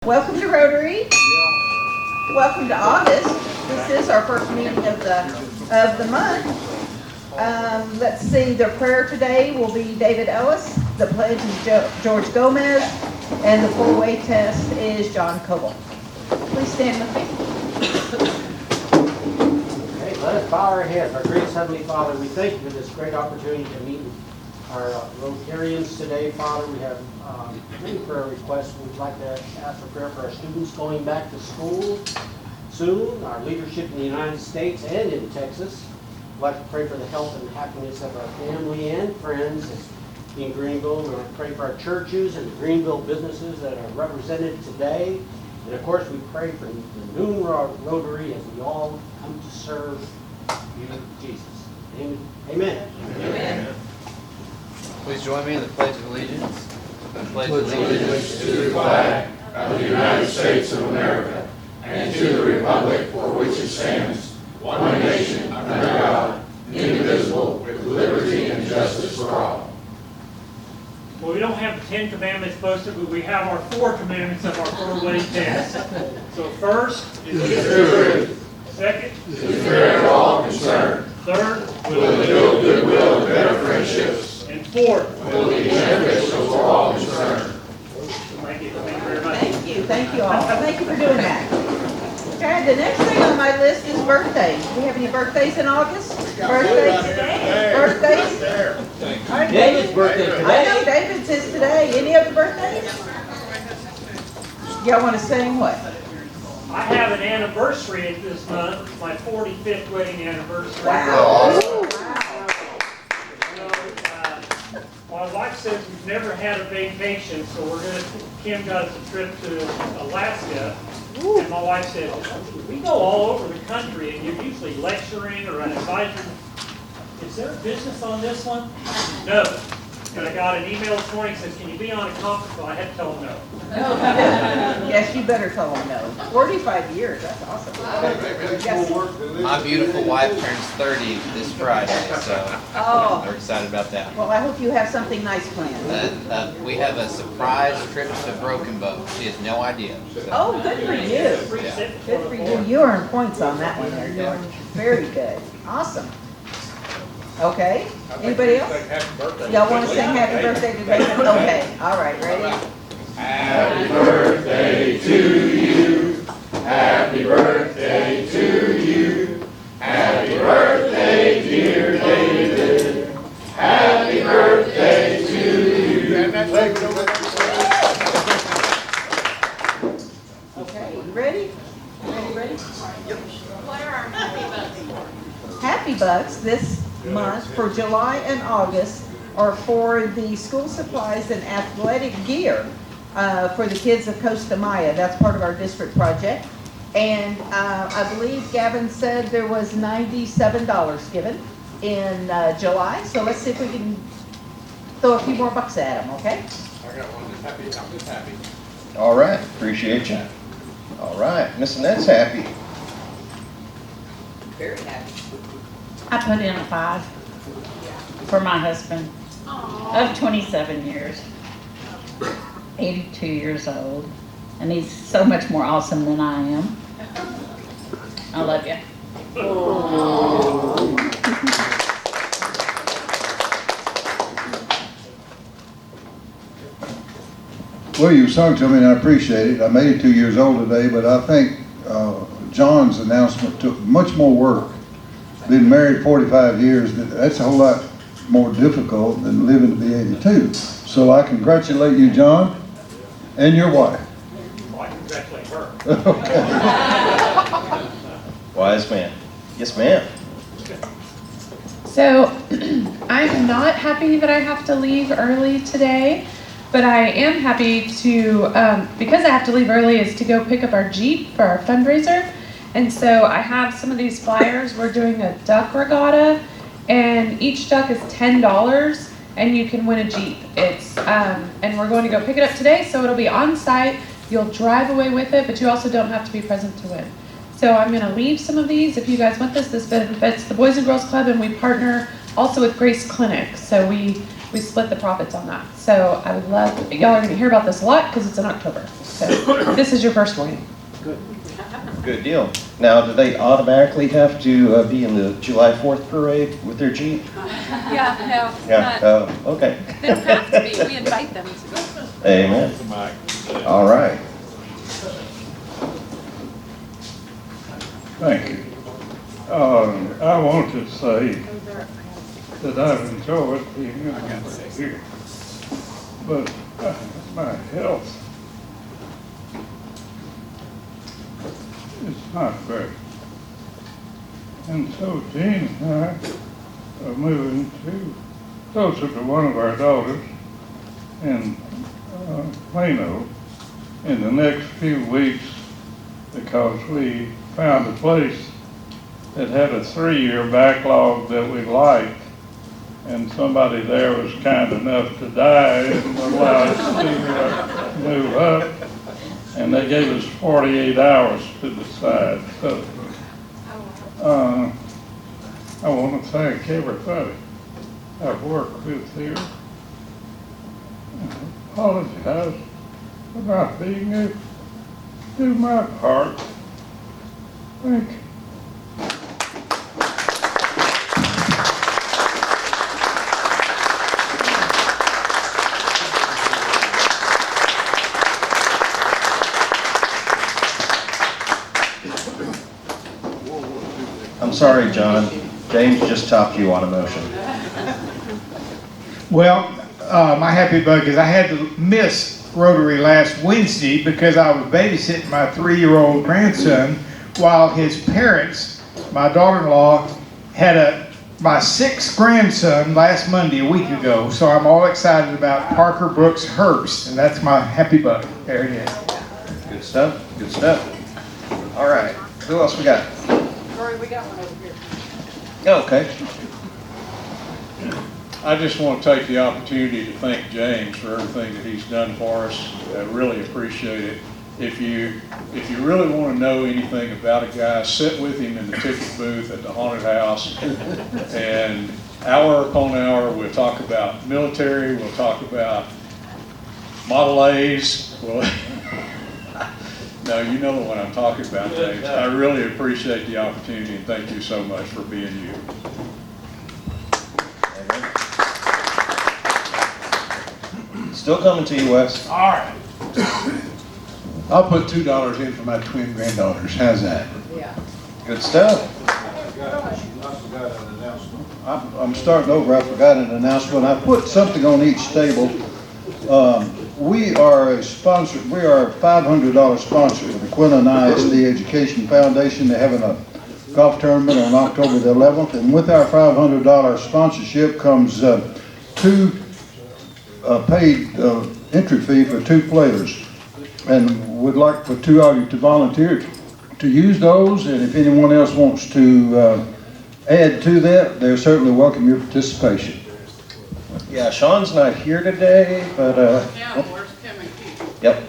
Welcome to Rotary. Welcome to August. This is our first meeting of the month. Let's see, the prayer today will be David Ellis, the pledge is George Gomez, and the full weight test is John Coble. Please stand with me. Okay, let us bow our heads. Our gracious Heavenly Father, we thank you for this great opportunity to meet our Rotarians today. Father, we have many prayer requests. We'd like to ask for prayer for our students going back to school soon, our leadership in the United States and in Texas. We'd like to pray for the health and happiness of our family and friends in Greenville. We want to pray for our churches and the Greenville businesses that are represented today. And of course, we pray for the Noon Rotary as we all come to serve you, Jesus. Amen. Amen. Amen. Please join me in the Pledge of Allegiance. I pledge allegiance to the flag of the United States of America and to the republic for which it stands, one nation under God, indivisible, with liberty and justice for all. Well, we don't have the 10 Commandments posted, but we have our 4 commandments of our 4-way test. So first is to truth. Second To be fair to all concerned. Third, With build goodwill and better friendships. And fourth, Will be beneficial for all concerned. Thank you very much. Thank you all. Thank you for doing that. Okay, the next thing on my list is birthdays. Do we have any birthdays in August? Birthdays today? Birthdays? All right, David's birthday I today. know David's is today. Any other birthdays? Y'all want to sing what? I have an anniversary this month, my 45th wedding anniversary. Wow. My wife says we've never had a vacation, so Kim got us a trip to Alaska. And my wife said, we go all over the country and you're usually lecturing or an advisor. Is there a business on this one? No. And I got an email this morning that says, can you be on a conference call? I had to tell them no. Yes, you better tell them no. 45 years, that's awesome. Yes. My beautiful wife turns 30 this Friday, so Oh. we're excited about that. Well, I hope you have something nice planned. We have a surprise trip to Broken Bow. She has no idea. So. Oh, good for you. Good for you. You earned points on that one there, George. Very good. Awesome. Okay. Anybody else? Y'all want to sing happy birthday to David? Okay. All right. Ready? Happy birthday to you. Happy birthday to you. Happy birthday, dear David. Happy birthday to you. Okay. You ready? Ready? Yep. What are our happy bucks? Happy bucks this month for July and August are for the school supplies and athletic gear for the kids of Costa Maya. That's part of our district project. And I believe Gavin said there was $97 given in July. So let's see if we can throw a few more bucks at them, okay? I got one. I'm just happy. All right, appreciate you. All right, Miss Annette's happy. Very happy. I put in a 5 for my husband of 27 years, 82 years old, and he's so much more awesome than I am. I love you. Well, you sung to me and I appreciate it. I'm 82 years old today, but I think John's announcement took much more work. Been married 45 years, that's a whole lot more difficult than living to be 82. So I congratulate you, John, and your wife. Well, I congratulate her. Wise man. Yes, ma'am. So I'm not happy that I have to leave early today, but I am happy to, because I have to leave early, is to go pick up our Jeep for our fundraiser. And so I have some of these flyers. We're doing a duck regatta, and each duck is $10, and you can win a Jeep. It's and we're going to go pick it up today, so it'll be on site. You'll drive away with it, but you also don't have to be present to win. So I'm going to leave some of these if you guys want this. This benefits the Boys and Girls Club, and we partner also with Grace Clinic. So we we split the profits on that. So I would love, y'all are gonna hear about this a lot because it's in October. So this is your first warning. Good deal. Now, do they automatically have to be in the July 4th parade with their Jeep? Yeah, no, Yeah, okay. they don't have to be, we invite them to. Amen. All right. Thank you. I want to say that I've enjoyed being here, but my health is not great. And so Jean and I are moving closer to one of our daughters in Plano in the next few weeks, because we found a place that had a 3-year backlog that we liked, and somebody there was kind enough to die and allow us to move up, and they gave us 48 hours to decide. So I want to thank everybody I've worked with here. I apologize for not being able to do my part. Thank you. I'm sorry, John. James just topped you on emotion. Well, my happy bug is I had to miss Rotary last Wednesday because I was babysitting my 3-year-old grandson while his parents, my daughter-in-law, had my 6th grandson last Monday, a week ago. So I'm all excited about Parker Brooks Herbst, and that's my happy bug. There it is. Good stuff. Good stuff. All right. Who else we got? Rory, we got one over here. Okay. I just want to take the opportunity to thank James for everything that he's done for us. I really appreciate it. If you really want to know anything about a guy, sit with him in the ticket booth at the haunted house, and hour upon hour we'll talk about military, we'll talk about Model A's. No, you know what I'm talking about, James. I really appreciate the opportunity, and thank you so much for being you. Still coming to you, Wes. All right. I'll put $2 in for my twin granddaughters. How's that? Yeah. Good stuff. I'm starting over. I forgot an announcement. I put something on each table. We are a sponsor. We are a $500 sponsor of the Quinlan ISD Education Foundation. They're having a golf tournament on October the 11th, and with our $500 sponsorship comes two paid entry fee for 2 players, and would like for 2 of you to volunteer to use those. And if anyone else wants to add to that, they're certainly welcome your participation. Yeah, Sean's not here today, but Yeah, where's Kim and Keith? yep.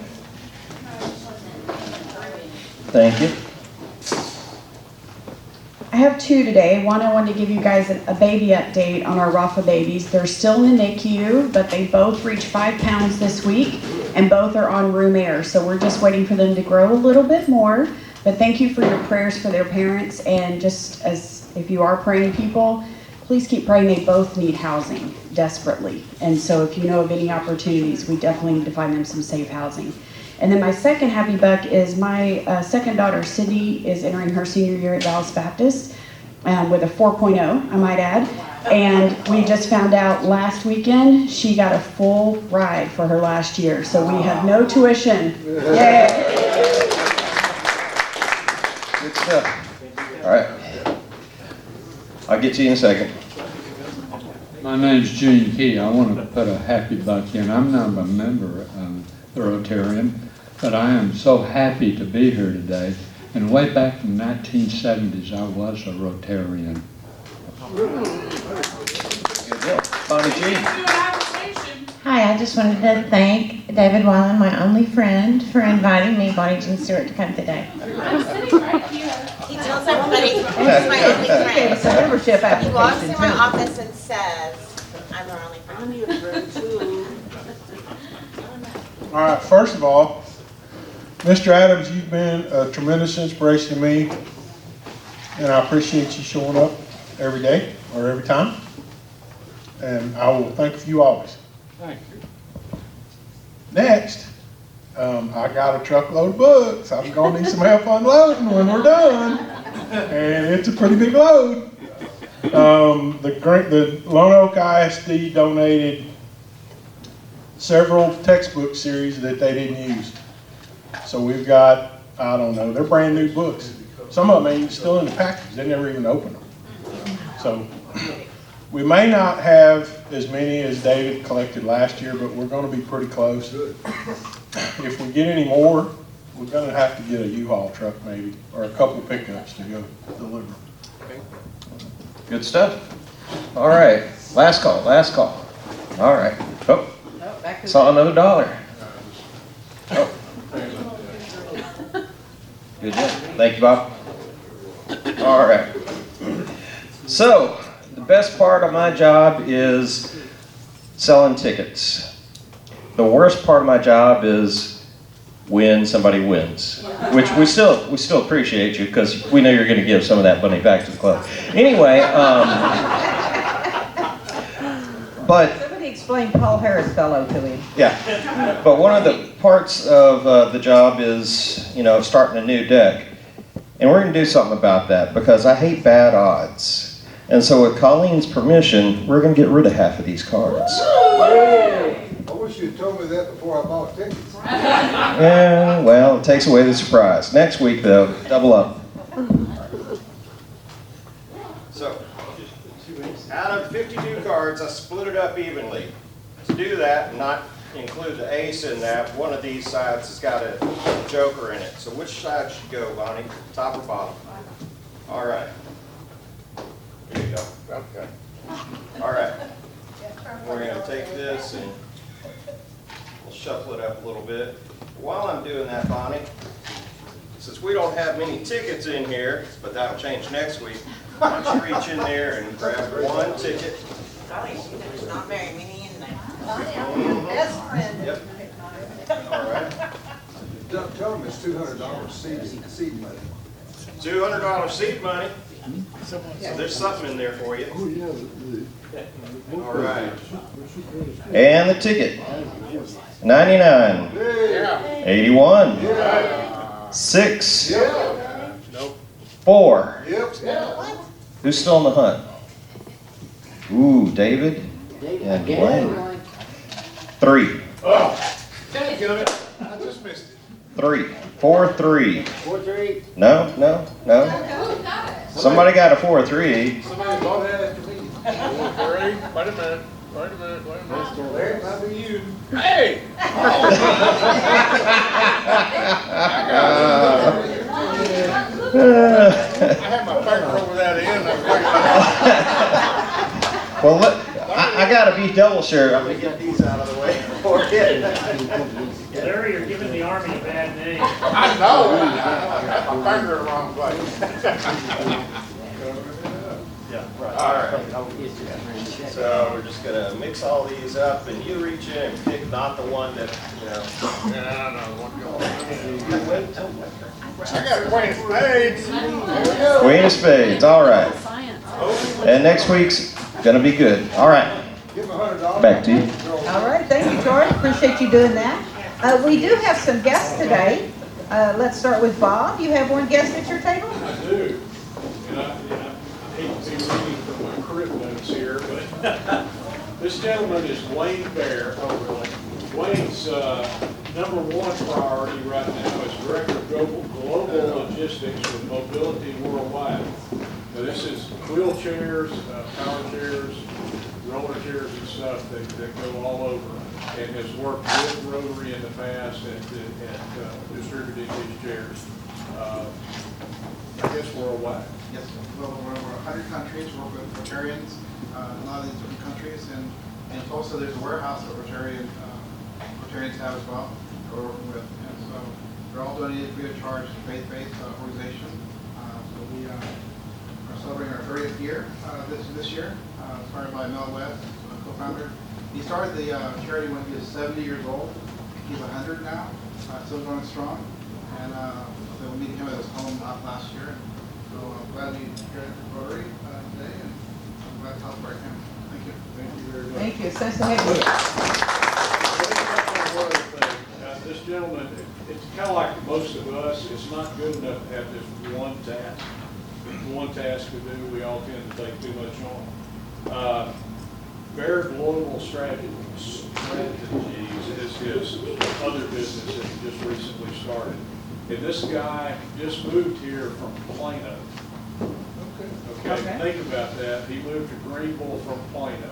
Thank you. I have 2 today. One, I wanted to give you guys a baby update on our Rafa babies. They're still in the NICU, but they both reached 5 pounds this week, and both are on room air. So we're just waiting for them to grow a little bit more. But thank you for your prayers for their parents, and just as if you are praying people, please keep praying. They both need housing desperately. And so if you know of any opportunities, we definitely need to find them some safe housing. And then my second happy buck is my second daughter, Sydney, is entering her senior year at Dallas Baptist with a 4.0, I might add. And we just found out last weekend she got a full ride for her last year. So we have no tuition. Yay! Good stuff. All right. I'll get to you in a second. My name's Gene Key. I want to put a happy buck in. I'm not a member of the Rotarian, but I am so happy to be here today. And way back in the 1970s, I was a Rotarian. Good deal. Bonnie G. Hi, I just wanted to thank David Weiland, my only friend, for inviting me, Bonnie Jean Stewart, to come today. I'm sitting right here. He tells everybody he's my only friend. Membership He walks application in my too. office and says, I'm her only friend. I need a friend too. All right, first of all, Mr. Adams, you've been a tremendous inspiration to me, and I appreciate you showing up every day or every time. And I will thank you always. Thank you. Next, I got a truckload of books. I'm gonna need some help unloading when we're done, and it's a pretty big load. The Lone Oak ISD donated several textbook series that they didn't use. So we've got, I don't know, they're brand new books. Some of them ain't still in the package. They never even opened them. So we may not have as many as David collected last year, but we're going to be pretty close. If we get any more, we're going to have to get a U-Haul truck maybe, or a couple pickups to go deliver. Good stuff. All right, last call. All right. Oh, saw another dollar. Oh. Good job. Thank you, Bob. All right. So, the best part of my job is selling tickets. The worst part of my job is when somebody wins, which we still appreciate you because we know you're going to give some of that money back to the club. Anyway, but Somebody explain Paul Harris fellow to him. yeah, but one of the parts of the job is, you know, starting a new deck. And we're going to do something about that because I hate bad odds. And so with Colleen's permission, we're going to get rid of half of these cards. I wish you'd told me that before I bought tickets. Yeah, well, it takes away the surprise. Next week, though, double up. So, out of 52 cards, I split it up evenly. To do that and not include the ace in that, one of these sides has got a joker in it. So which side should go, Bonnie? Top or bottom? All right. Here you go. Okay. All right. We're going to take this and we'll shuffle it up a little bit. While I'm doing that, Bonnie, since we don't have many tickets in here, but that'll change next week, why don't you reach in there and grab one ticket. There's not very many in there. Best friend. Yep. All right. Tell them it's $200 seed money. $200 seed money. So there's something in there for you. All right. And the ticket. 99. 81. 6. 4. Who's still on the hunt? Ooh, David and Dwayne. 3. Oh, dadgummit. I just missed it. 3. 4, 3. 4, 3. No. Somebody got a 4, 3. Somebody bought that after me. 4, 3. Wait a minute. Larry, might be you. Hey! I had my finger over that end. Well, look, I gotta be double sure. I'm gonna get these out of the way before Larry, you're giving the Army a bad name. I know. I got my finger in the wrong place. Yeah, right. All right. So we're just going to mix all these up, and you reach in and pick not the one that, you know. Yeah, I know. I got Queen of Spades. There we go. Queen of Spades, all right. And next week's gonna be good. All right. Back to you. All right, thank you, George. Appreciate you doing that. We do have some guests today. Let's start with Bob. You have one guest at your table? I do. And I hate to be reading from my crib notes here, but this gentleman is Wayne Bear. Oh, really? Wayne's #1 priority right now is Director of Global Logistics with Mobility Worldwide. Now, this is wheelchairs, power chairs, roller chairs and stuff that go all over, and has worked with Rotary in the past at distributing these chairs. I guess worldwide. Yes, well, we're over 100 countries, we work with Rotarians in a lot of these different countries, and in Tulsa there's a warehouse that Rotarians have as well, that we're working with. And so they're all donated free of charge to faith-based organization. So we are celebrating our 30th year this year, started by Mel West, co-founder He started the charity when he was 70 years old. He's 100 now, still going strong. And so we're meeting him at his home last year. So I'm glad to be here at Rotary today, and I'm glad to celebrate him. Thank you. Thank you very much. Thank you. So nice to have you. One other thing. This gentleman, it's kind of like most of us, it's not good enough to have this one task. One task to do, we all tend to take too much on. Bear Global Strategies is his other business that he just recently started. And this guy just moved here from Plano. Okay. Think about that. He moved to Greenville from Plano.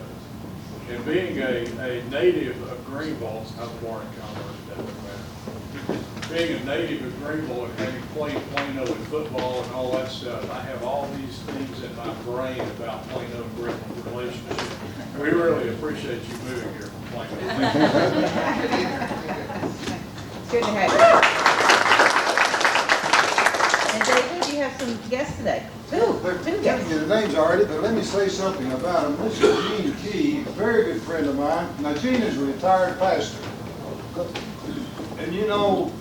And being a native of Greenville, I'm born in Commerce, doesn't matter. Being a native of Greenville and having played Plano in football and all that stuff, I have all these things in my brain about Plano and Greenville relationship. We really appreciate you moving here from Plano. Good to have you. And David, you have some guests today. Two Can't guests. get the names already, but let me say something about him. This is Gene Key, a very good friend of mine. Now, Gene is a retired pastor. And you know,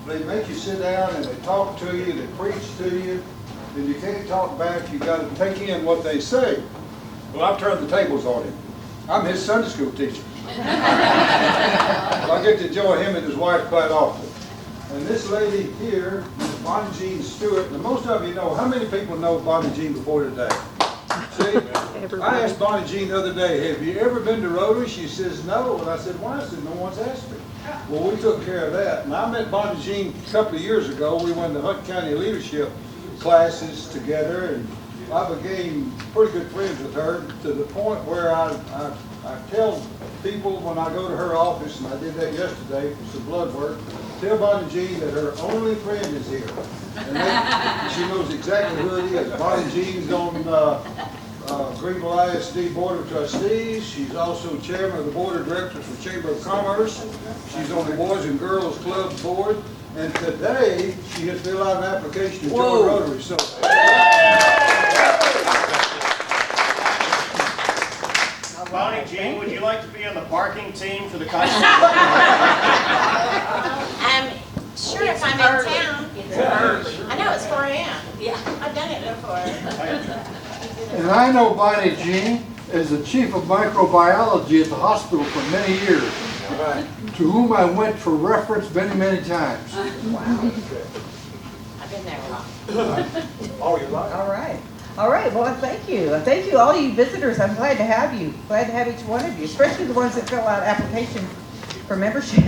they make you sit down and they talk to you, they preach to you, and you can't talk back, you gotta take in what they say. Well, I've turned the tables on him. I'm his Sunday school teacher. I get to enjoy him and his wife quite often. And this lady here, Bonnie Jean Stewart, and most of you know, how many people know Bonnie Jean before today? See, I asked Bonnie Jean the other day, have you ever been to Rotary? She says, no. And I said, why? I said, no one's asked me. Well, we took care of that. And I met Bonnie Jean a couple of years ago. We went to Hunt County leadership classes together, and I became pretty good friends with her to the point where I tell people when I go to her office, and I did that yesterday for some blood work, tell Bonnie Jean that her only friend is here. And she knows exactly who it is. Bonnie Jean's on Greenville ISD Board of Trustees. She's also chairman of the Board of Directors for Chamber of Commerce. She's on the Boys and Girls Club Board. And today, she has filled out an application to join Rotary. So, Bonnie Jean, would you like to be on the parking team for the concert? Sure, if I'm in town. I know, it's 4 a.m. Yeah, I've done it before. And I know Bonnie Jean as the chief of microbiology at the hospital for many years, to whom I went for reference many, many times. Wow. I've been there a lot. all your life. All right. All right, well, thank you. Thank you, all you visitors. I'm glad to have you. Glad to have each one of you, especially the ones that fill out applications for membership.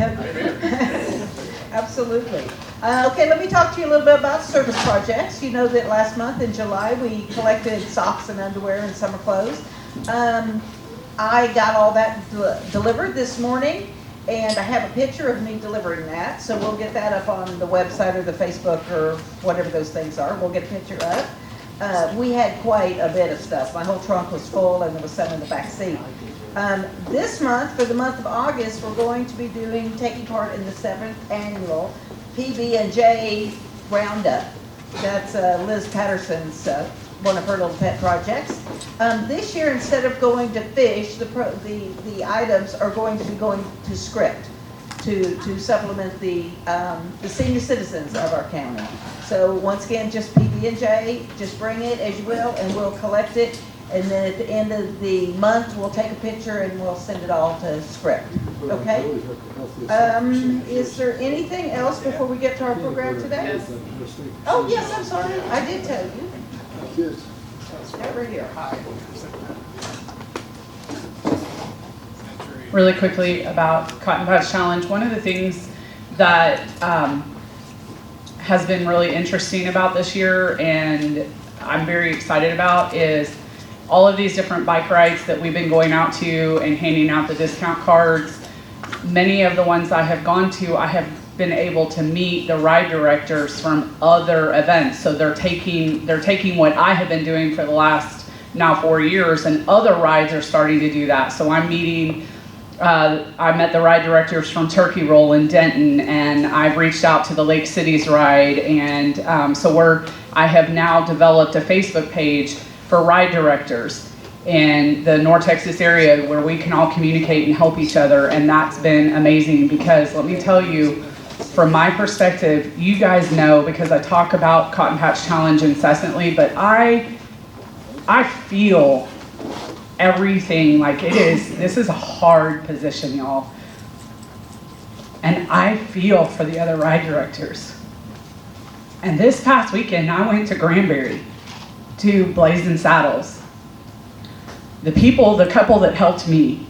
Absolutely. Okay, let me talk to you a little bit about service projects. You know that last month in July, we collected socks and underwear and summer clothes. I got all that delivered this morning, and I have a picture of me delivering that, so we'll get that up on the website or the Facebook or whatever those things are. We'll get a picture up. We had quite a bit of stuff. My whole trunk was full, and there was some in the back seat. This month, for the month of August, we're going to be taking part in the 7th annual PB&J Roundup. That's Liz Patterson's, one of her little pet projects. This year, instead of going to fish, the items are going to be going to script to supplement the senior citizens of our county. So once again, just PB&J, just bring it as you will, and we'll collect it. And then at the end of the month, we'll take a picture and we'll send it all to script. Okay? Is there anything else before we get to our program today? Oh, yes, I'm sorry. I did tell you. Over here. Really quickly about Cotton Patch Challenge, one of the things that has been really interesting about this year and I'm very excited about is all of these different bike rides that we've been going out to and handing out the discount cards. Many of the ones I have gone to, I have been able to meet the ride directors from other events. So they're taking what I have been doing for the last now 4 years, and other rides are starting to do that. So I'm meeting, I met the ride directors from Turkey Roll in Denton, and I've reached out to the Lake Cities ride, and I have now developed a Facebook page for ride directors. in the North Texas area where we can all communicate and help each other, and that's been amazing because let me tell you, from my perspective, you guys know because I talk about Cotton Patch Challenge incessantly, but I feel everything like it is. This is a hard position, y'all. And I feel for the other ride directors. And this past weekend, I went to Granbury to Blazing Saddles. The couple that helped me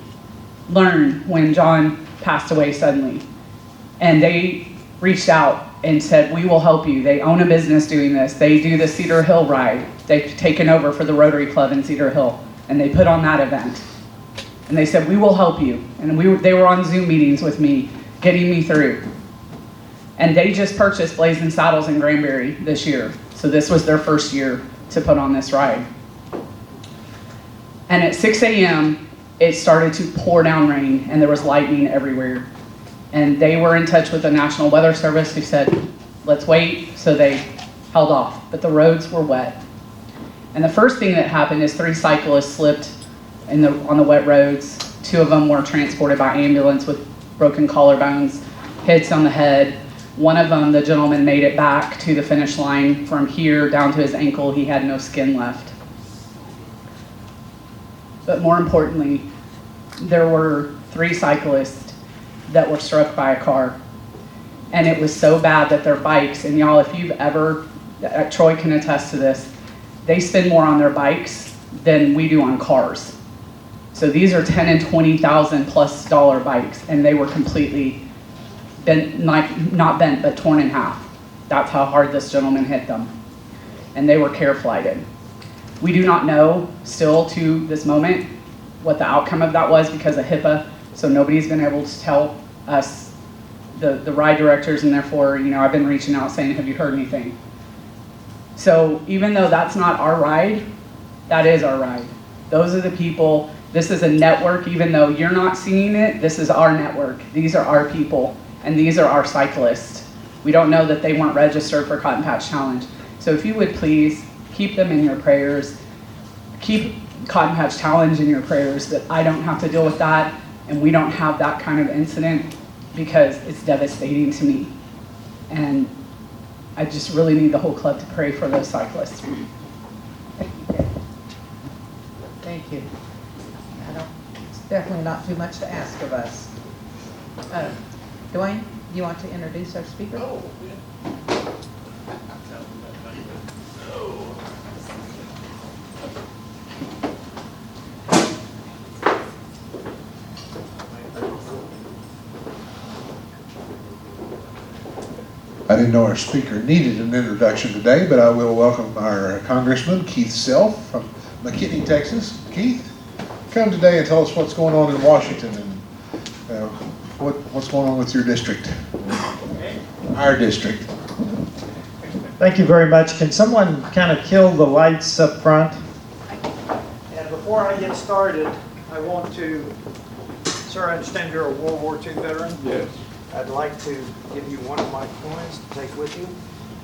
learn when John passed away suddenly. And they reached out and said, we will help you. They own a business doing this. They do the Cedar Hill ride. They've taken over for the Rotary Club in Cedar Hill. And they put on that event. And they said, we will help you. And they were on Zoom meetings with me, getting me through. And they just purchased Blazing Saddles in Granbury this year. So this was their first year to put on this ride. And at 6 a.m., it started to pour down rain and there was lightning everywhere. And they were in touch with the National Weather Service who said, let's wait. So they held off, but the roads were wet. And the first thing that happened is 3 cyclists slipped on the wet roads. 2 of them were transported by ambulance with broken collarbones, hits on the head. One of them, the gentleman, made it back to the finish line from here down to his ankle. He had no skin left. But more importantly, there were 3 cyclists that were struck by a car. And it was so bad that their bikes, and y'all, if you've ever, Troy can attest to this, they spend more on their bikes than we do on cars. So these are $10,000 and $20,000 plus bikes, and they were completely bent, not bent, but torn in half. That's how hard this gentleman hit them. And they were care flighted. We do not know still to this moment what the outcome of that was because of HIPAA, so nobody's been able to tell us, the ride directors, and therefore, I've been reaching out saying, have you heard anything? So even though that's not our ride, that is our ride. Those are the people. This is a network. Even though you're not seeing it, this is our network. These are our people, and these are our cyclists. We don't know that they weren't registered for Cotton Patch Challenge. So if you would please keep them in your prayers. Keep Cotton Patch Challenge in your prayers that I don't have to deal with that and we don't have that kind of incident because it's devastating to me. And I just really need the whole club to pray for those cyclists. Thank you. It's definitely not too much to ask of us. Dwayne, do you want to introduce our speaker? Oh, yeah. I didn't know our speaker needed an introduction today, but I will welcome our Congressman Keith Self from McKinney, Texas. Keith, come today and tell us what's going on in Washington and what's going on with your district, our district. Thank you very much. Can someone kind of kill the lights up front? And before I get started, I want to, sir, I understand you're a World War II veteran? Yes. I'd like to give you one of my coins to take with you.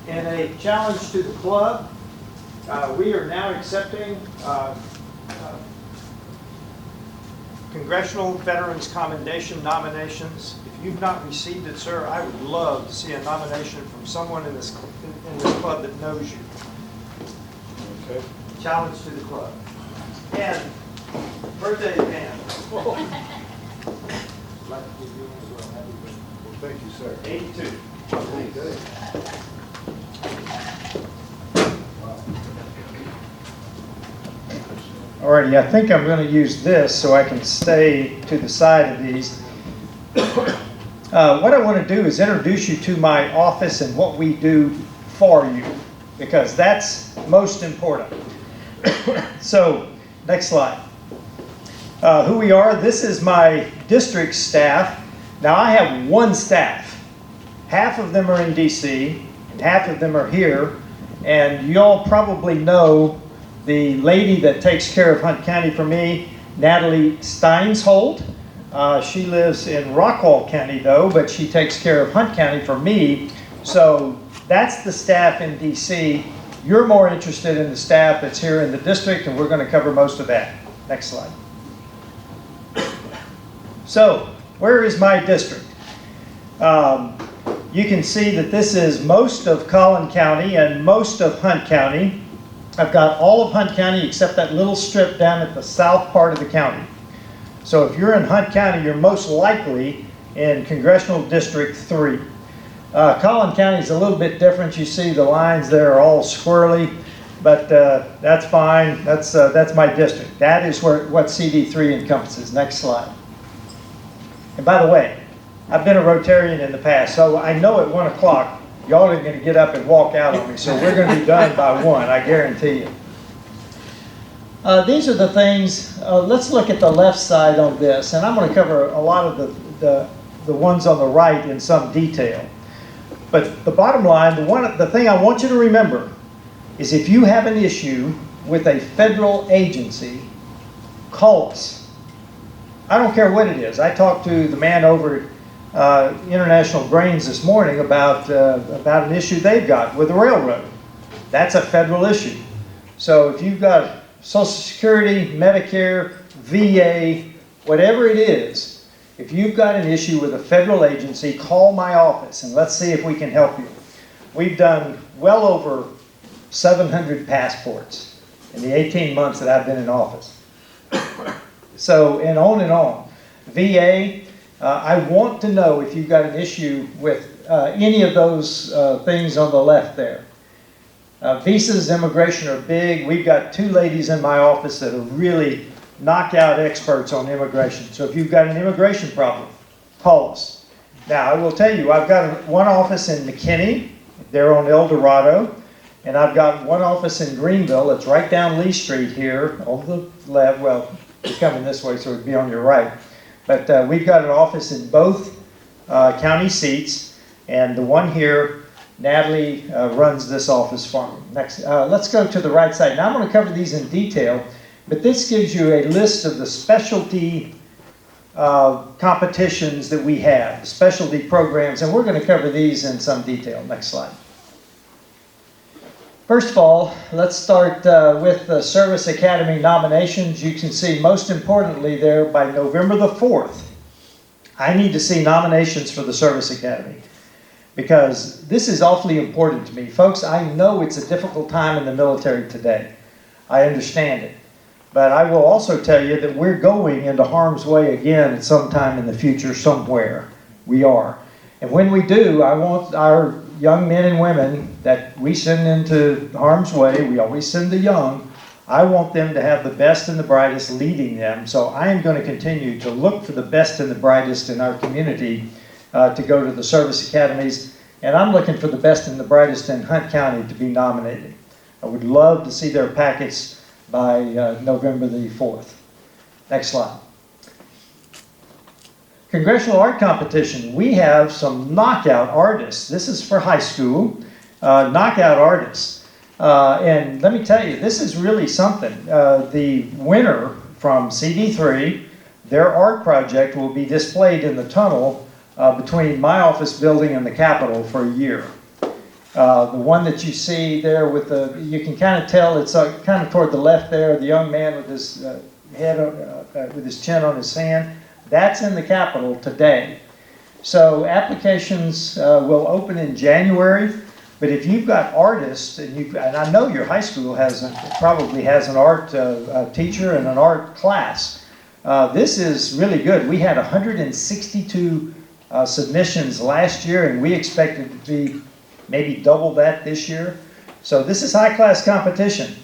In a challenge to the club, we are now accepting Congressional Veterans Commendation nominations. If you've not received it, sir, I would love to see a nomination from someone in this club that knows you. Okay. Challenge to the club. And birthday band. Like to give you one as well. Happy birthday. Well, thank you, sir. 82. Alrighty, I think I'm going to use this so I can stay to the side of these. What I want to do is introduce you to my office and what we do for you, because that's most important. So, next slide. Who we are, this is my district staff. Now I have one staff. Half of them are in DC, and half of them are here. And you all probably know the lady that takes care of Hunt County for me, Natalie Steinsholt. She lives in Rockwall County though, but she takes care of Hunt County for me. So that's the staff in DC. You're more interested in the staff that's here in the district, and we're going to cover most of that. Next slide. So, where is my district? You can see that this is most of Collin County and most of Hunt County. I've got all of Hunt County except that little strip down at the south part of the county. So if you're in Hunt County, you're most likely in Congressional District 3. Collin County is a little bit different. You see the lines there are all squirrely, but that's fine. That's my district. That is what CD3 encompasses. Next slide. And by the way, I've been a Rotarian in the past, so I know at 1 o'clock, y'all are going to get up and walk out on me, so we're going to be done by 1, I guarantee you. These are the things, let's look at the left side on this, and I'm going to cover a lot of the ones on the right in some detail. But the bottom line, the thing I want you to remember is if you have an issue with a federal agency, call us. I don't care what it is. I talked to the man over at International Grains this morning about an issue they've got with the railroad. That's a federal issue. So if you've got Social Security, Medicare, VA, whatever it is, if you've got an issue with a federal agency, call my office and let's see if we can help you. We've done well over 700 passports in the 18 months that I've been in office. So, and on and on. VA, I want to know if you've got an issue with any of those things on the left there. Visas, immigration are big. We've got 2 ladies in my office that are really knockout experts on immigration. So if you've got an immigration problem, call us. Now, I will tell you, I've got one office in McKinney. They're on El Dorado. And I've got one office in Greenville. It's right down Lee Street here on the left. Well, you're coming this way, so it'd be on your right. But we've got an office in both county seats, and the one here, Natalie runs this office for me. Next, let's go to the right side. Now I'm going to cover these in detail, but this gives you a list of the specialty competitions that we have, specialty programs, and we're going to cover these in some detail. Next slide. First of all, let's start with the Service Academy nominations. You can see, most importantly there, by November the 4th, I need to see nominations for the Service Academy because this is awfully important to me. Folks, I know it's a difficult time in the military today. I understand it. But I will also tell you that we're going into harm's way again at some time in the future somewhere. We are. And when we do, I want our young men and women that we send into harm's way, we always send the young, I want them to have the best and the brightest leading them. So I am going to continue to look for the best and the brightest in our community to go to the service academies. And I'm looking for the best and the brightest in Hunt County to be nominated. I would love to see their packets by November the 4th. Next slide. Congressional Art Competition. We have some knockout artists. This is for high school. Knockout artists. And let me tell you, this is really something. The winner from CD3, their art project will be displayed in the tunnel between my office building and the Capitol for a year. The one that you see there with the, you can kind of tell it's kind of toward the left there, the young man with his head, with his chin on his hand. That's in the Capitol today. So applications will open in January, but if you've got artists, and I know your high school probably has an art teacher and an art class. This is really good. We had 162 submissions last year, and we expected to be maybe double that this year. So this is high-class competition,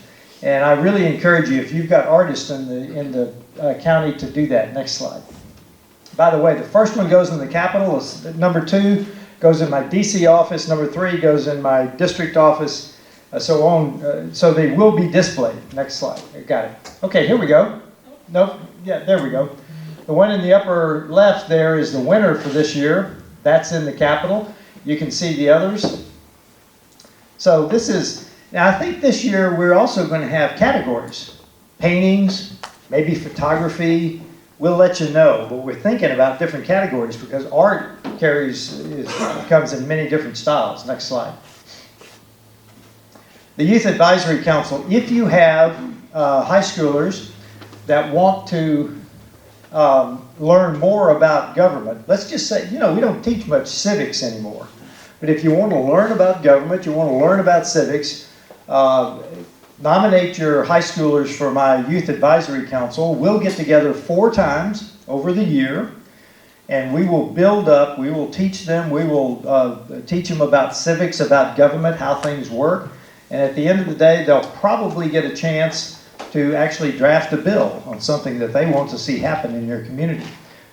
and I really encourage you, if you've got artists in the county, to do that. Next slide. By the way, the first one goes in the Capitol. Number 2 goes in my DC office. Number 3 goes in my district office, so on. So they will be displayed. Next slide. Got it. Okay, here we go. Nope. Yeah, there we go. The one in the upper left there is the winner for this year. That's in the Capitol. You can see the others. So this is, now I think this year we're also going to have categories. Paintings, maybe photography. We'll let you know, but we're thinking about different categories because art comes in many different styles. Next slide. The Youth Advisory Council. If you have high schoolers that want to learn more about government, let's just say, we don't teach much civics anymore. But if you want to learn about government, you want to learn about civics, nominate your high schoolers for my Youth Advisory Council. We'll get together 4 times over the year, and we will build up, we will teach them, we will teach them about civics, about government, how things work. And at the end of the day, they'll probably get a chance to actually draft a bill on something that they want to see happen in your community.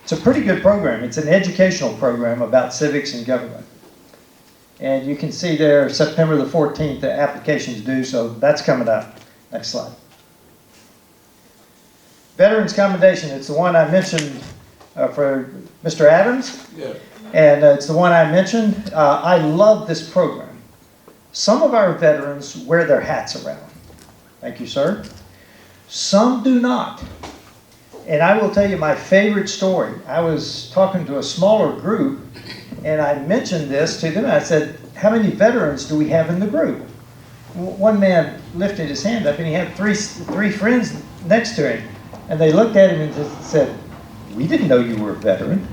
It's a pretty good program. It's an educational program about civics and government. And you can see there, September the 14th, the application's due, so that's coming up. Next slide. Veterans Commendation, it's the one I mentioned for Mr. Adams. Yeah. And it's the one I mentioned. I love this program. Some of our veterans wear their hats around. Thank you, sir. Some do not. And I will tell you my favorite story. I was talking to a smaller group, and I mentioned this to them. I said, how many veterans do we have in the group? One man lifted his hand up, and he had three friends next to him. And they looked at him and just said, we didn't know you were a veteran.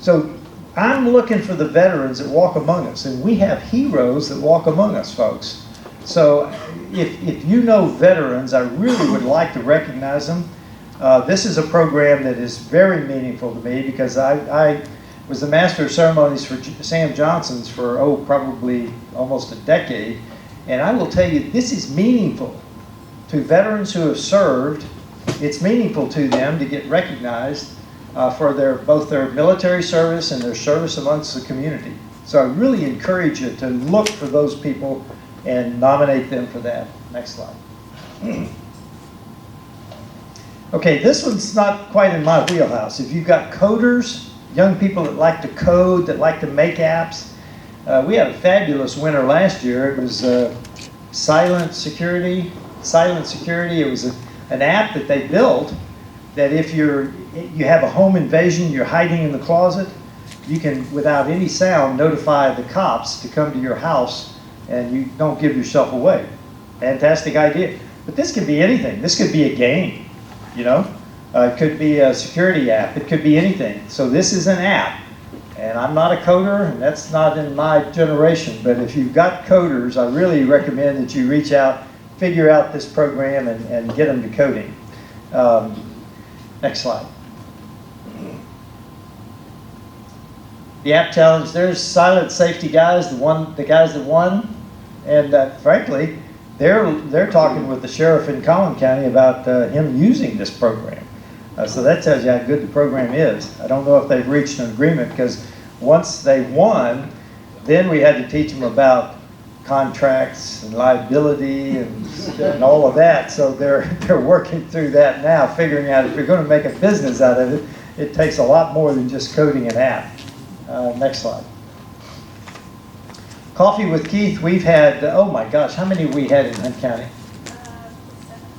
So I'm looking for the veterans that walk among us, and we have heroes that walk among us, folks. So if you know veterans, I really would like to recognize them. This is a program that is very meaningful to me because I was the Master of Ceremonies for Sam Johnson's for, probably almost a decade. And I will tell you, this is meaningful to veterans who have served. It's meaningful to them to get recognized for both their military service and their service amongst the community. So I really encourage you to look for those people and nominate them for that. Next slide. Okay, this one's not quite in my wheelhouse. If you've got coders, young people that like to code, that like to make apps, we had a fabulous winner last year. It was Silent Security. It was an app that they built that if you have a home invasion, you're hiding in the closet, you can, without any sound, notify the cops to come to your house and you don't give yourself away. Fantastic idea. But this could be anything. This could be a game, It could be a security app. It could be anything. So this is an app. And I'm not a coder, and that's not in my generation. But if you've got coders, I really recommend that you reach out, figure out this program, and get them to coding. Next slide. The app challenge, there's Silent Safety guys, the guys that won. And frankly, they're talking with the sheriff in Collin County about him using this program. So that tells you how good the program is. I don't know if they've reached an agreement because once they won, then we had to teach them about contracts and liability and all of that. So they're working through that now, figuring out if you're going to make a business out of it, it takes a lot more than just coding an app. Next slide. Coffee with Keith, we've had, oh my gosh, how many have we had in Hunt County?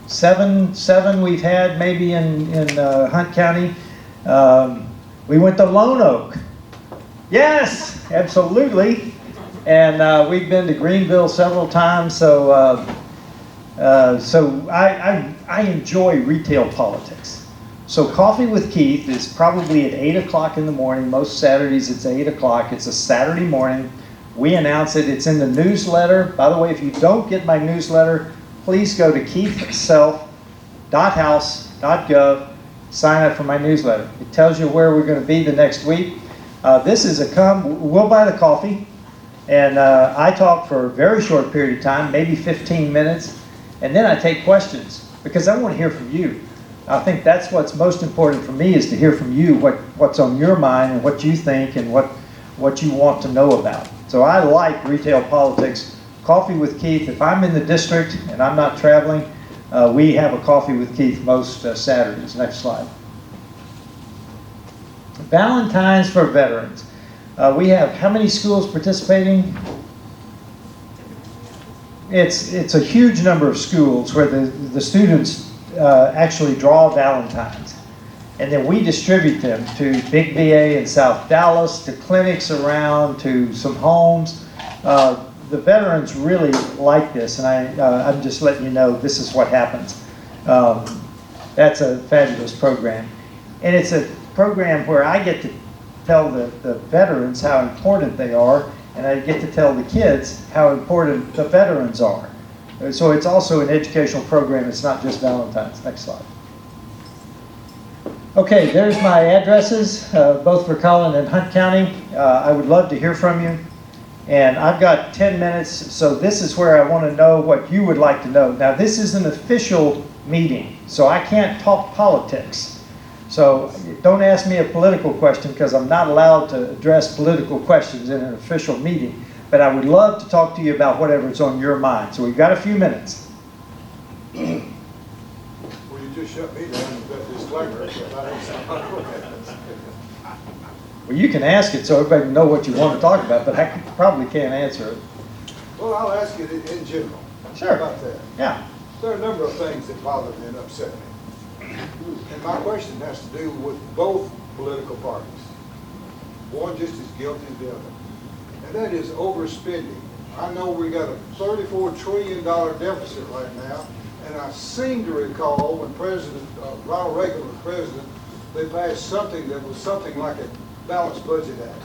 Seven we've had maybe in Hunt County. We went to Lone Oak. Yes, absolutely. And we've been to Greenville several times. So I enjoy retail politics. So Coffee with Keith is probably at 8 o'clock in the morning. Most Saturdays it's 8 o'clock. It's a Saturday morning. We announce it. It's in the newsletter. By the way, if you don't get my newsletter, please go to keithself.house.gov, sign up for my newsletter. It tells you where we're going to be the next week. This is we'll buy the coffee, and I talk for a very short period of time, maybe 15 minutes, and then I take questions because I want to hear from you. I think that's what's most important for me is to hear from you what's on your mind and what you think and what you want to know about. So I like retail politics. Coffee with Keith, if I'm in the district and I'm not traveling, we have a Coffee with Keith most Saturdays. Next slide. Valentine's for veterans. We have how many schools participating? It's a huge number of schools where the students actually draw Valentines. And then we distribute them to Big VA in South Dallas, to clinics around, to some homes. The veterans really like this, and I'm just letting you know this is what happens. That's a fabulous program. And it's a program where I get to tell the veterans how important they are, and I get to tell the kids how important the veterans are. So it's also an educational program. It's not just Valentine's. Next slide. Okay, there's my addresses, both for Collin and Hunt County. I would love to hear from you. And I've got 10 minutes, so this is where I want to know what you would like to know. Now, this is an official meeting, so I can't talk politics. So don't ask me a political question, because I'm not allowed to address political questions in an official meeting. But I would love to talk to you about whatever's on your mind. So we've got a few minutes. Well, you just shut me down with that disclaimer. Well, you can ask it so everybody can know what you want to talk about, but I probably can't answer it. Well, I'll ask you in general. Sure. About that. Yeah. There are a number of things that bother me and upset me. And my question has to do with both political parties. One just as guilty as the other. And that is overspending. I know we got a $34 trillion deficit right now, and I seem to recall when Ronald Reagan was president, they passed something that was something like a Balanced Budget Act.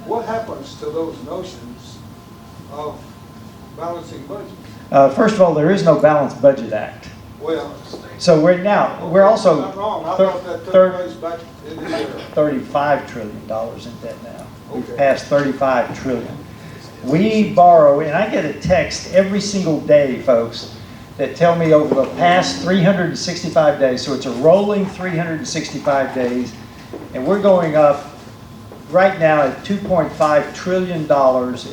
What happens to those notions of balancing budgets? First of all, there is no Balanced Budget Act. Well, so we're also I'm wrong. I thought that took place back in the year. $35 trillion in debt now. We've Okay. passed 35 trillion. We borrow, and I get a text every single day, folks, that tell me over the past 365 days, so it's a rolling 365 days, and we're going up right now at $2.5 trillion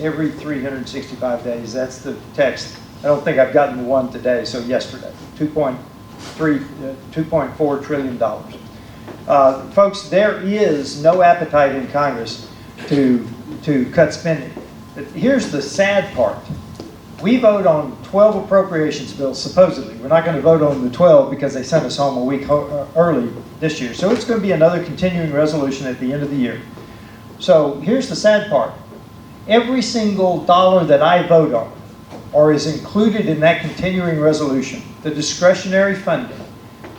every 365 days. That's the text. I don't think I've gotten the one today, so yesterday, $2.4 trillion. Folks, there is no appetite in Congress to cut spending. But here's the sad part. We vote on 12 appropriations bills, supposedly. We're not going to vote on the 12 because they sent us home a week early this year. So it's going to be another continuing resolution at the end of the year. So here's the sad part. Every single dollar that I vote on, or is included in that continuing resolution, the discretionary funding,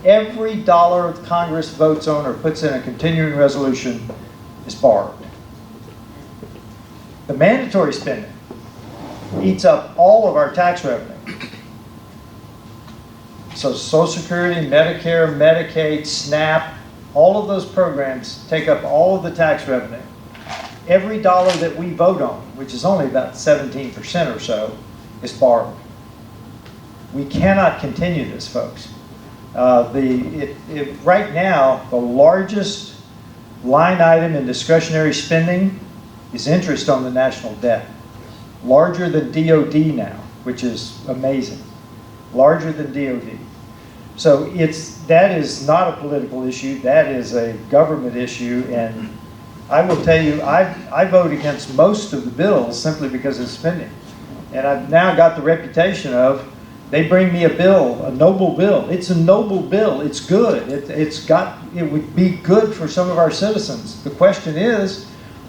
every dollar Congress votes on or puts in a continuing resolution is borrowed. The mandatory spending eats up all of our tax revenue. So Social Security, Medicare, Medicaid, SNAP, all of those programs take up all of the tax revenue. Every dollar that we vote on, which is only about 17% or so, is borrowed. We cannot continue this, folks. Right now, the largest line item in discretionary spending is interest on the national debt. Larger than DOD now, which is amazing. Larger than DOD. So that is not a political issue, that is a government issue, and I will tell you, I vote against most of the bills simply because of spending. And I've now got the reputation of, they bring me a bill, a noble bill. It's a noble bill, it's good. It would be good for some of our citizens. The question is,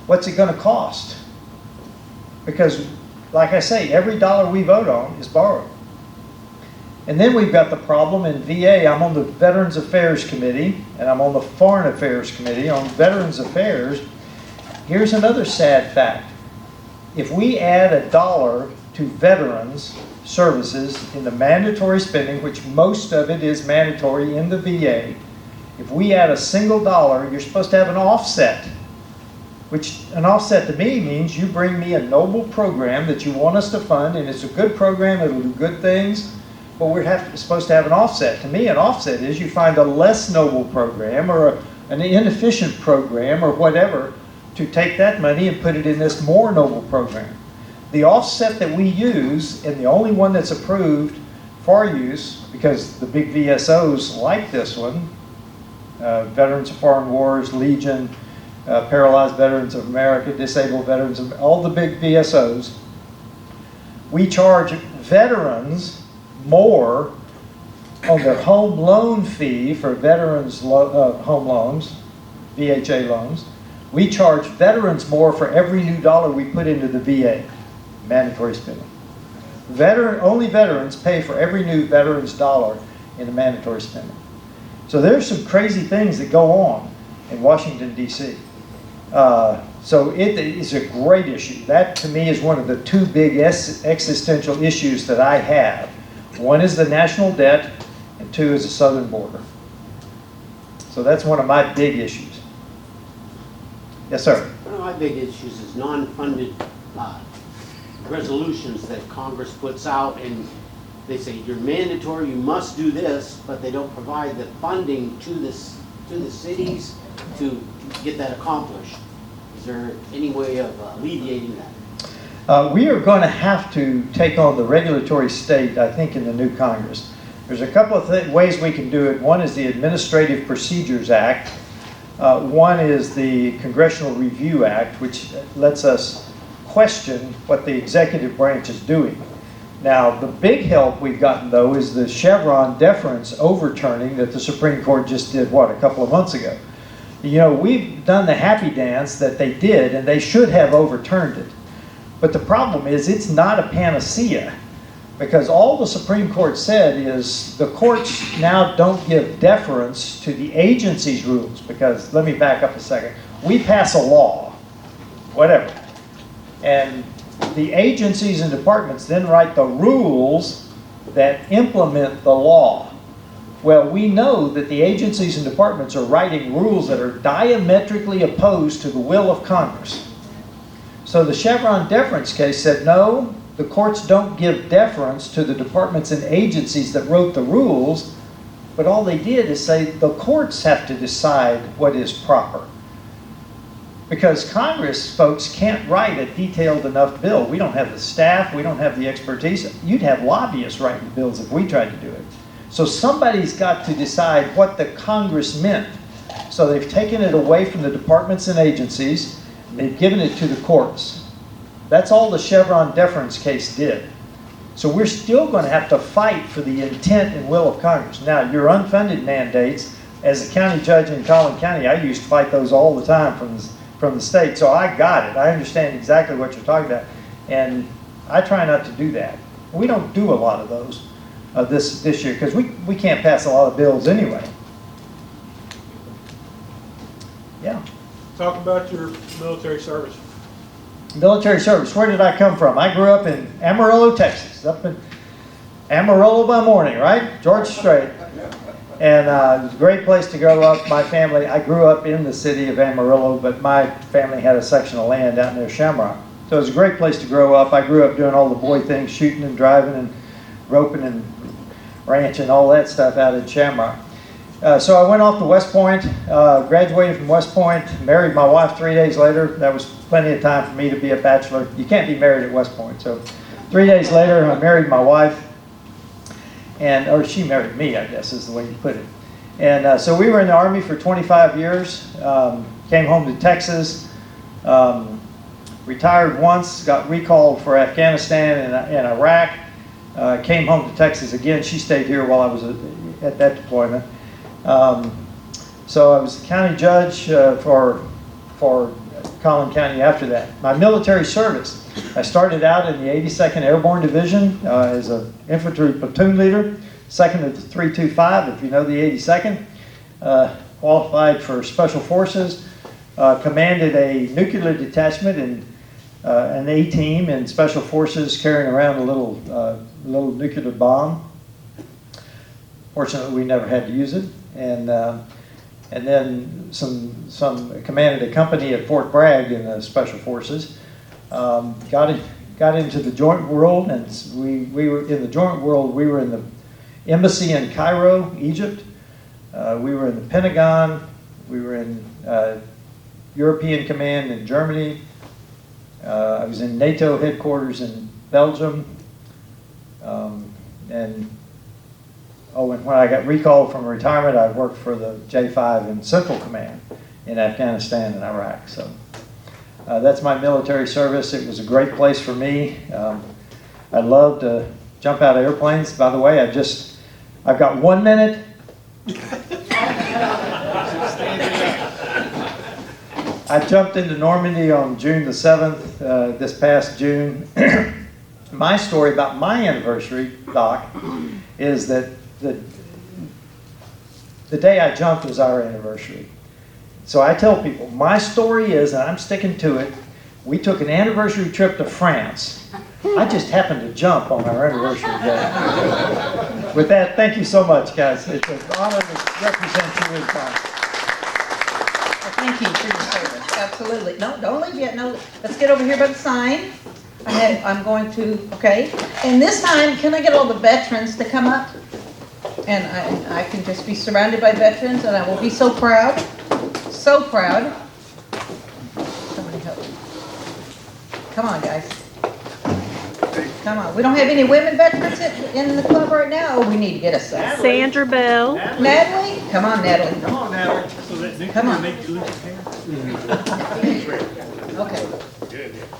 what's it going to cost? Because, like I say, every dollar we vote on is borrowed. And then we've got the problem in VA. I'm on the Veterans Affairs Committee, and I'm on the Foreign Affairs Committee. On Veterans Affairs, here's another sad fact. If we add $1 to veterans services in the mandatory spending, which most of it is mandatory in the VA, if we add a single dollar, you're supposed to have an offset. Which, an offset to me means you bring me a noble program that you want us to fund, and it's a good program, it'll do good things, but we're supposed to have an offset. To me, an offset is you find a less noble program or an inefficient program or whatever to take that money and put it in this more noble program. The offset that we use, and the only one that's approved for use, because the big VSOs like this one, Veterans of Foreign Wars, Legion, Paralyzed Veterans of America, Disabled Veterans of all the big VSOs, we charge veterans more on their home loan fee for veterans home loans, VHA loans. We charge veterans more for every new dollar we put into the VA, mandatory spending. Only veterans pay for every new veterans dollar in the mandatory spending. So there's some crazy things that go on in Washington, D.C. So it is a great issue. That, to me, is one of the two big existential issues that I have. One is the national debt, and two is the southern border. So that's one of my big issues. Yes, sir. One of my big issues is non-funded resolutions that Congress puts out, and they say you're mandatory, you must do this, but they don't provide the funding to the cities to get that accomplished. Is there any way of alleviating that? We are going to have to take on the regulatory state, I think, in the new Congress. There's a couple of ways we can do it. One is the Administrative Procedures Act. One is the Congressional Review Act, which lets us question what the executive branch is doing. Now, the big help we've gotten, though, is the Chevron deference overturning that the Supreme Court just did, what, a couple of months ago. You know, we've done the happy dance that they did, and they should have overturned it. But the problem is it's not a panacea, because all the Supreme Court said is the courts now don't give deference to the agency's rules, because, let me back up a second, we pass a law, whatever, and the agencies and departments then write the rules that implement the law. Well, we know that the agencies and departments are writing rules that are diametrically opposed to the will of Congress. So the Chevron deference case said, no, the courts don't give deference to the departments and agencies that wrote the rules, but all they did is say the courts have to decide what is proper. Because Congress folks can't write a detailed enough bill. We don't have the staff, we don't have the expertise. You'd have lobbyists writing bills if we tried to do it. So somebody's got to decide what the Congress meant. So they've taken it away from the departments and agencies, and they've given it to the courts. That's all the Chevron deference case did. So we're still going to have to fight for the intent and will of Congress. Now, your unfunded mandates, as a county judge in Collin County, I used to fight those all the time from the state. So I got it. I understand exactly what you're talking about. And I try not to do that. We don't do a lot of those this year because we can't pass a lot of bills anyway. Yeah. Talk about your military service. Military service. Where did I come from? I grew up in Amarillo, Texas. Up in Amarillo by morning, right? Georgia Strait. And it was a great place to grow up. My family, I grew up in the city of Amarillo, but my family had a section of land out near Shamrock. So it was a great place to grow up. I grew up doing all the boy things, shooting and driving and roping and ranching, all that stuff out in Shamrock. So I went off to West Point, graduated from West Point, married my wife 3 days later. That was plenty of time for me to be a bachelor. You can't be married at West Point. So 3 days later, I married my wife. Or she married me, I guess is the way you put it. And so we were in the Army for 25 years, came home to Texas, retired once, got recalled for Afghanistan and Iraq, came home to Texas again. She stayed here while I was at that deployment. So I was the county judge for Collin County after that. My military service. I started out in the 82nd Airborne Division as an infantry platoon leader, second of the 325, if you know the 82nd. Qualified for Special Forces, commanded a nuclear detachment and an A-team in Special Forces carrying around a little nuclear bomb. Fortunately, we never had to use it. And then some commanded a company at Fort Bragg in the Special Forces. Got into the joint world, and we were in the joint world. We were in the embassy in Cairo, Egypt. We were in the Pentagon. We were in European Command in Germany. I was in NATO headquarters in Belgium. And when I got recalled from retirement, I worked for the J5 in Central Command in Afghanistan and Iraq. So that's my military service. It was a great place for me. I love to jump out of airplanes. By the way, I've got 1 minute. I jumped into Normandy on June the 7th, this past June. My story about my anniversary, Doc, is that the day I jumped was our anniversary. So I tell people, my story is, and I'm sticking to it, we took an anniversary trip to France. I just happened to jump on our anniversary day. With that, thank you so much, guys. It's an honor to represent you in Congress. Thank you for your service, absolutely. No, don't leave yet, no, let's get over here by the sign. I'm going to, okay, and this time, can I get all the veterans to come up? And I can just be surrounded by veterans, and I will be so proud, so proud. Somebody help me. Come on, guys. Come on, we don't have any women veterans in the club right now. Oh, we need to get us some. Sandra Bell. Natalie? Come on, Natalie. Come on, Natalie. Come on. Okay.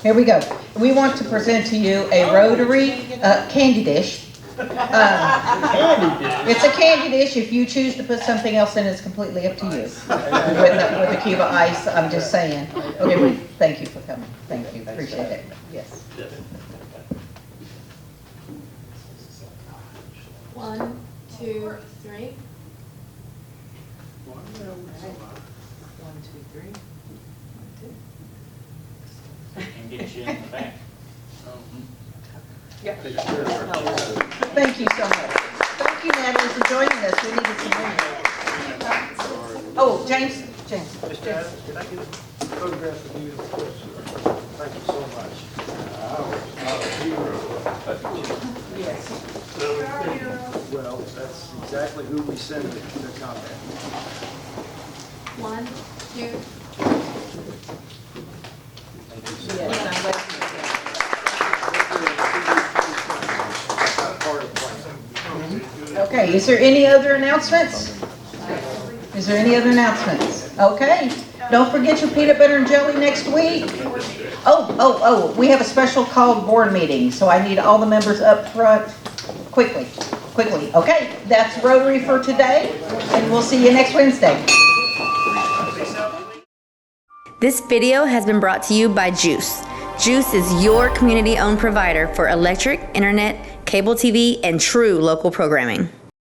Here we go. We want to present to you a Rotary candy dish. It's a candy dish. If you choose to put something else in, it's completely up to you. With the Cuba ice, I'm just saying. Okay, well, thank you for coming. Thank you. Appreciate it. Yes. 1, 2, 3. 1, 2, 3. 1, 2. And get you in the back. Thank you so much. Thank you, Natalie, for joining us. We needed some women. Oh, James. Mr. Adams, can I get a photograph of you? Thank you so much. Yes. Well, that's exactly who we send to combat. 1, 2. Okay, is there any other announcements? Is there any other announcements? Okay, don't forget your peanut butter and jelly next week. Oh, we have a special called board meeting, so I need all the members up front quickly. Okay, that's Rotary for today, and we'll see you next Wednesday. This video has been brought to you by GEUS. GEUS is your community-owned provider for electric, internet, cable TV, and true local programming.